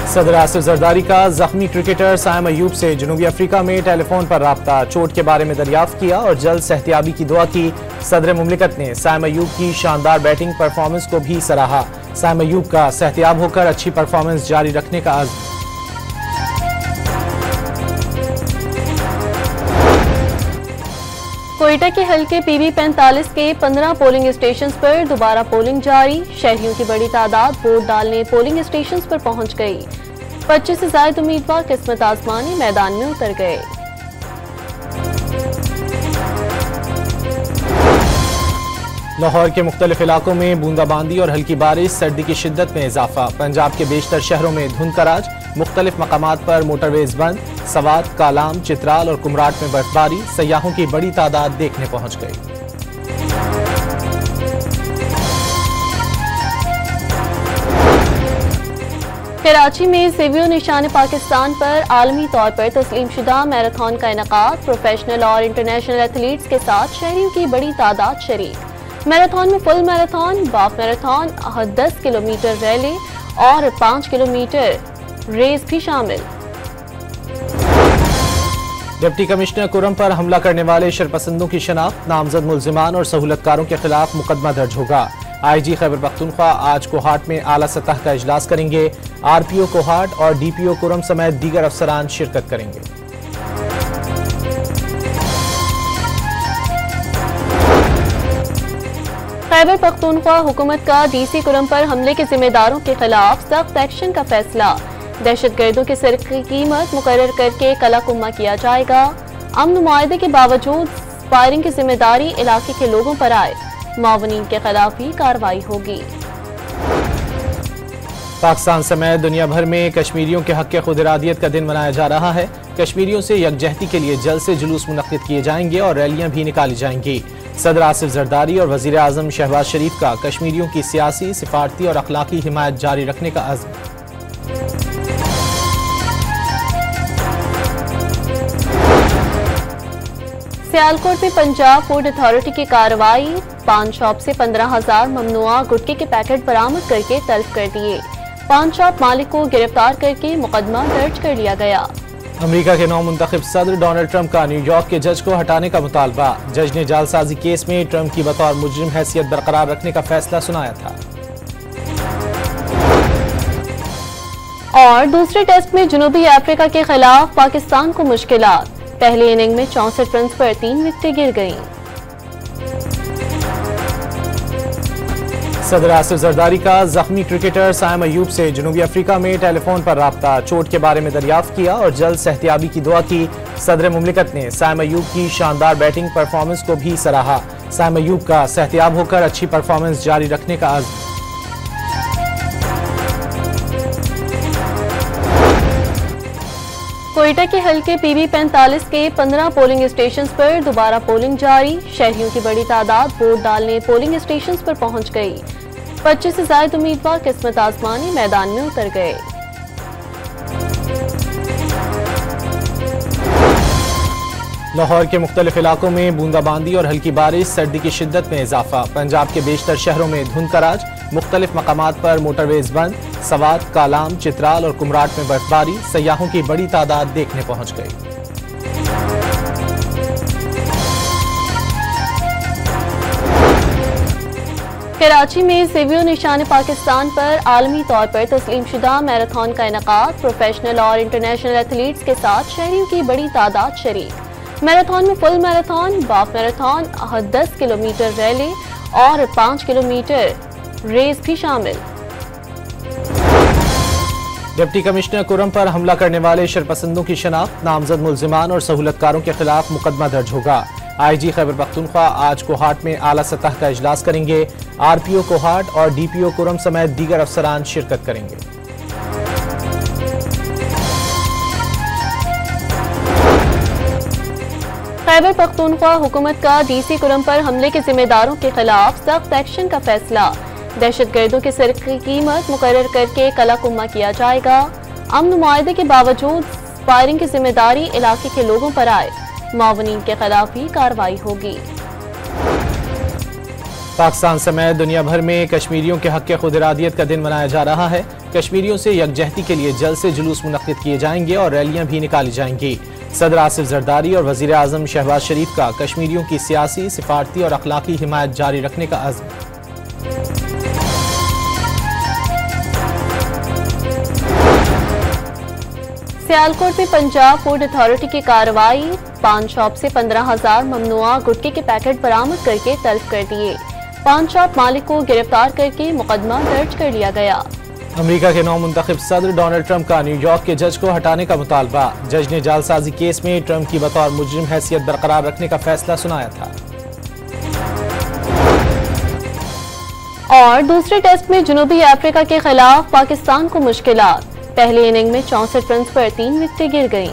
सदर आसिफ जरदारी का जख्मी क्रिकेटर साइम अयूब से जनूबी अफ्रीका में टेलीफोन पर राब्ता, चोट के बारे में दरियाफ्त किया और जल्द सेहतियाबी की दुआ की। सदर मुमलिकत ने साइम अयूब की शानदार बैटिंग परफॉर्मेंस को भी सराहा। साइम अयूब का सेहतियाब होकर अच्छी परफॉर्मेंस जारी रखने का अज़्म। कोयटा के हल्के PB 45 के 15 पोलिंग स्टेशन पर दोबारा पोलिंग जारी। शहरियों की बड़ी तादाद वोट डालने पोलिंग स्टेशन पर पहुंच गई। 25 से ज्यादा उम्मीदवार किस्मत आजमाने मैदान में उतर गए। लाहौर के मुख्तलिफ इलाकों में बूंदाबांदी और हल्की बारिश, सर्दी की शिद्दत में इजाफा। पंजाब के बेशतर शहरों में धुंध का राज, मुख्तलिफ मकामात पर मोटरवेज बंद। सवात, कालाम, चित्राल और कुमराट में बर्फबारी, सयाहों की बड़ी तादाद देखने पहुंच गई। कराची में सेवियो निशान पाकिस्तान पर आलमी तौर पर तस्लीमशुदा मैराथन का इनेकाद। प्रोफेशनल और इंटरनेशनल एथलीट्स के साथ शहरियों की बड़ी तादाद शरीक। मैराथन में फुल मैराथन, बाफ मैराथन, 10 किलोमीटर रैली और 5 किलोमीटर रेस भी शामिल। डिप्टी कमिश्नर कुरम पर हमला करने वाले शरपसंदों की शनाख्त, नामजद मुल्जिमान और सहूलतकारों के खिलाफ मुकदमा दर्ज होगा। IG खैबर पख्तूनख्वा आज कोहाट में आला सतह का इजलास करेंगे। RPO कोहाट और DPO कुरम समेत दीगर अफसरान शिरकत करेंगे। खैबर पख्तूनख्वा हुकूमत का DC कुरम पर हमले के जिम्मेदारों के खिलाफ सख्त एक्शन का फैसला। दहशतगर्दों के सर की कीमत मुकर्रर करके कलाकुम्मा किया जाएगा। अमन मुआहदे के बावजूद फायरिंग की जिम्मेदारी इलाके के लोगों पर आए, मावनीन के खिलाफ भी कार्रवाई होगी। पाकिस्तान समेत दुनिया भर में कश्मीरियों के हक खुद इरादियत का दिन मनाया जा रहा है। कश्मीरियों से यकजहती के लिए जल्द से जुलूस मुनक्किद किए जाएंगे और रैलियां भी निकाली जाएंगी। सदर आसिफ जरदारी और वजीर आजम शहबाज शरीफ का कश्मीरियों की सियासी, सिफारती और अखलाकी हिमायत जारी रखने का अज़्म। सियालकोट में पंजाब फूड अथॉरिटी की कार्रवाई। पान शॉप से 15,000 ममनुआ गुटखे के पैकेट बरामद करके तल्फ कर दिए। पान शॉप मालिक को गिरफ्तार करके मुकदमा दर्ज कर लिया गया। अमेरिका के नौमुंतखब सदर डोनाल्ड ट्रंप का न्यूयॉर्क के जज को हटाने का मुतालबा। जज ने जालसाजी केस में ट्रंप की बतौर मुजरिम हैसियत बरकरार रखने का फैसला सुनाया था। और दूसरे टेस्ट में जनूबी अफ्रीका के खिलाफ पाकिस्तान को मुश्किलात। पहली इनिंग में 64 रन पर 3 विकेटें गिर गईं। सदर आसिफ जरदारी का जख्मी क्रिकेटर साइम अयूब से जनूबी अफ्रीका में टेलीफोन पर राब्ता, चोट के बारे में दरियाफ्त किया और जल्द सेहतियाबी की दुआ की। सदर मुमलिकत ने साइम अयूब की शानदार बैटिंग परफॉर्मेंस को भी सराहा। साइम अयूब का सेहतियाब होकर अच्छी परफॉर्मेंस जारी रखने का अज़्म। कोयटा के हल्के PB 45 के 15 पोलिंग स्टेशन पर दोबारा पोलिंग जारी। शहरियों की बड़ी तादाद वोट डालने पोलिंग स्टेशन पर पहुंच गई। 25 से ज्यादा उम्मीदवार किस्मत आजमाने मैदान में उतर गए। लाहौर के मुख्तलिफ इलाकों में बूंदाबांदी और हल्की बारिश, सर्दी की शिद्दत में इजाफा। पंजाब के बेशतर शहरों में धुंध का राज, मुख्तलिफ मकामात पर मोटरवेज बंद। सवात, कालाम, चित्राल और कुमराट में बर्फबारी, सयाहों की बड़ी तादाद देखने पहुंच गई। कराची में सेवियो निशान पाकिस्तान पर आलमी तौर पर तस्लीमशुदा मैराथन का इनेकाद। प्रोफेशनल और इंटरनेशनल एथलीट्स के साथ शहरियों की बड़ी तादाद शरीक। मैराथन में फुल मैराथन, बाफ मैराथन, 10 किलोमीटर रैली और 5 किलोमीटर रेस भी शामिल। डिप्टी कमिश्नर कुरम पर हमला करने वाले शरपसंदों की शनाख्त, नामजद मुल्जिमान और सहूलतकारों के खिलाफ मुकदमा दर्ज होगा। IG खैबर पख्तूनख्वा आज कोहाट में आला सतह का इजलास करेंगे। RPO कोहाट और DPO कुरम समेत दीगर अफसरान शिरकत करेंगे। खैबर पख्तूनख्वा हुकूमत का DC कुरम पर हमले के जिम्मेदारों के खिलाफ सख्त एक्शन का फैसला। दहशतगर्दों के सर की कीमत मुकर्रर करके कलाकुम्मा किया जाएगा। अमन मुआहदे के बावजूद फायरिंग की जिम्मेदारी इलाके के लोगों पर आए, मावनीन के खिलाफ भी कार्रवाई होगी। पाकिस्तान समेत दुनिया भर में कश्मीरियों के हक खुद इरादियत का दिन मनाया जा रहा है। कश्मीरियों से यकजहती के लिए जल्द से जुलूस मुनक्किद किए जाएंगे और रैलियां भी निकाली जाएंगी। सदर आसिफ जरदारी और वजीर आजम शहबाज शरीफ का कश्मीरियों की सियासी, सिफारती और अखलाकी हिमायत जारी रखने का अज़्म। सियालकोट में पंजाब फूड अथॉरिटी की कार्रवाई, पान शॉप से 15,000 ममनुआ गुटखे के पैकेट बरामद करके तल्फ कर दिए। पान शॉप मालिक को गिरफ्तार करके मुकदमा दर्ज कर लिया गया। अमेरिका के नौ मुंतखब सदर डोनाल्ड ट्रंप का न्यूयॉर्क के जज को हटाने का मुतालबा। जज ने जालसाजी केस में ट्रंप की बतौर मुजरिम हैसियत बरकरार रखने का फैसला सुनाया था। और दूसरे टेस्ट में जनूबी अफ्रीका के खिलाफ पाकिस्तान को मुश्किलात। पहली इनिंग में 64 रन पर 3 विकेटें गिर गईं।